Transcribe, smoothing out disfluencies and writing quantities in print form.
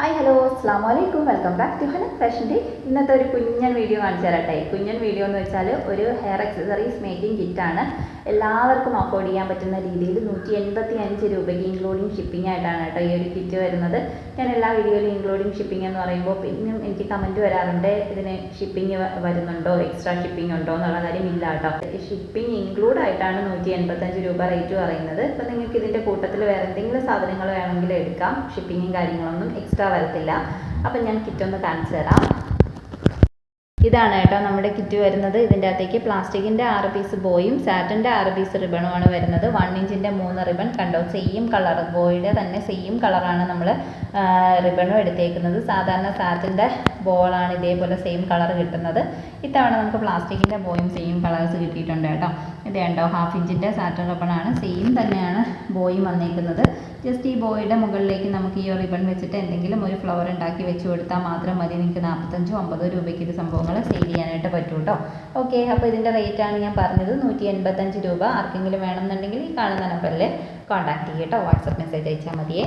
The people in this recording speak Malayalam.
ഹായ് ഹലോ അസ്സാം വലൈക്കും വെൽക്കം ബാക്ക് ടു ഹനൻ ഫാഷൻ്റെ ഇന്നത്തെ ഒരു കുഞ്ഞൻ വീഡിയോ കാണിച്ചു തരട്ടെ. കുഞ്ഞൻ വീഡിയോ എന്ന് വെച്ചാൽ ഒരു ഹെയർ അക്സസറീസ് മേക്കിംഗ് കിറ്റാണ്. എല്ലാവർക്കും അഫോർഡ് ചെയ്യാൻ പറ്റുന്ന രീതിയിൽ 185 രൂപയ്ക്ക് ഇൻക്ലൂഡിങ് ഷിപ്പിംഗ് ആയിട്ടാണ് കേട്ടോ ഈ ഒരു കിറ്റ് വരുന്നത്. ഞാൻ എല്ലാ വീഡിയോയിലും ഇൻക്ലൂഡിങ് ഷിപ്പിംഗ് എന്ന് പറയുമ്പോൾ പിന്നെയും എനിക്ക് കമൻറ്റ് വരാറുണ്ട്, ഇതിന് ഷിപ്പിംഗ് വരുന്നുണ്ടോ, എക്സ്ട്രാ ഷിപ്പിംഗ് ഉണ്ടോ എന്നുള്ള കാര്യം. ഇല്ല കേട്ടോ, ഷിപ്പിംഗ് ഇൻക്ലൂഡ് ആയിട്ടാണ് 185 രൂപ റേറ്റ് പറയുന്നത്. ഇപ്പം നിങ്ങൾക്ക് ഇതിൻ്റെ കൂട്ടത്തിൽ വേറെ എന്തെങ്കിലും സാധനങ്ങൾ വേണമെങ്കിൽ എടുക്കാം, ഷിപ്പിങ്ങും കാര്യങ്ങളൊന്നും എക്സ്ട്രാ വരത്തില്ല. അപ്പം ഞാൻ കിറ്റൊന്ന് കാണിച്ചു തരാം. ഇതാണ് കേട്ടോ നമ്മുടെ കിറ്റ് വരുന്നത്. ഇതിൻ്റെ അകത്തേക്ക് പ്ലാസ്റ്റിക്കിൻ്റെ 6 പീസ് ബോയും സാറ്റിൻ്റെ 6 പീസ് റിബണുമാണ് വരുന്നത്. 1 ഇഞ്ചിൻ്റെ 3 റിബൺ കണ്ടോ, സെയിം കളർ, ബോയുടെ തന്നെ സെയിം കളറാണ് നമ്മൾ റിബണും എടുത്തേക്കുന്നത്. സാധാരണ സാറ്റിൻ്റെ ബോളാണ് ഇതേപോലെ സെയിം കളർ കിട്ടുന്നത്. ഇത്തവണ നമുക്ക് പ്ലാസ്റ്റിക്കിൻ്റെ ബോയും സെയിം കളേഴ്സ് കിട്ടിയിട്ടുണ്ട് കേട്ടോ. ഇത് കണ്ടോ, 1/2 ഇഞ്ചിൻ്റെ സാറ്റിൻ റിബണാണ്, സെയിം തന്നെയാണ് ബോയും വന്നേക്കുന്നത്. ജസ്റ്റ് ഈ ബോയുടെ മുകളിലേക്ക് നമുക്ക് ഈ റിബൺ വെച്ചിട്ട് എന്തെങ്കിലും ഒരു ഫ്ലവർ ഉണ്ടാക്കി വെച്ച് കൊടുത്താൽ മാത്രം മതി. നിങ്ങൾക്ക് 45-50 രൂപയ്ക്ക് ഇത് സംഭവങ്ങൾ സെയിൽ ചെയ്യാനായിട്ട് പറ്റും കേട്ടോ. ഓക്കെ, അപ്പോൾ ഇതിൻ്റെ റേറ്റാണ് ഞാൻ പറഞ്ഞത്, 185 രൂപ. ആർക്കെങ്കിലും വേണമെന്നുണ്ടെങ്കിൽ ഈ കാണുന്ന നമ്പറിൽ കോൺടാക്ട് ചെയ്യുക കേട്ടോ. വാട്സപ്പ് മെസ്സേജ് അയച്ചാൽ മതിയേ.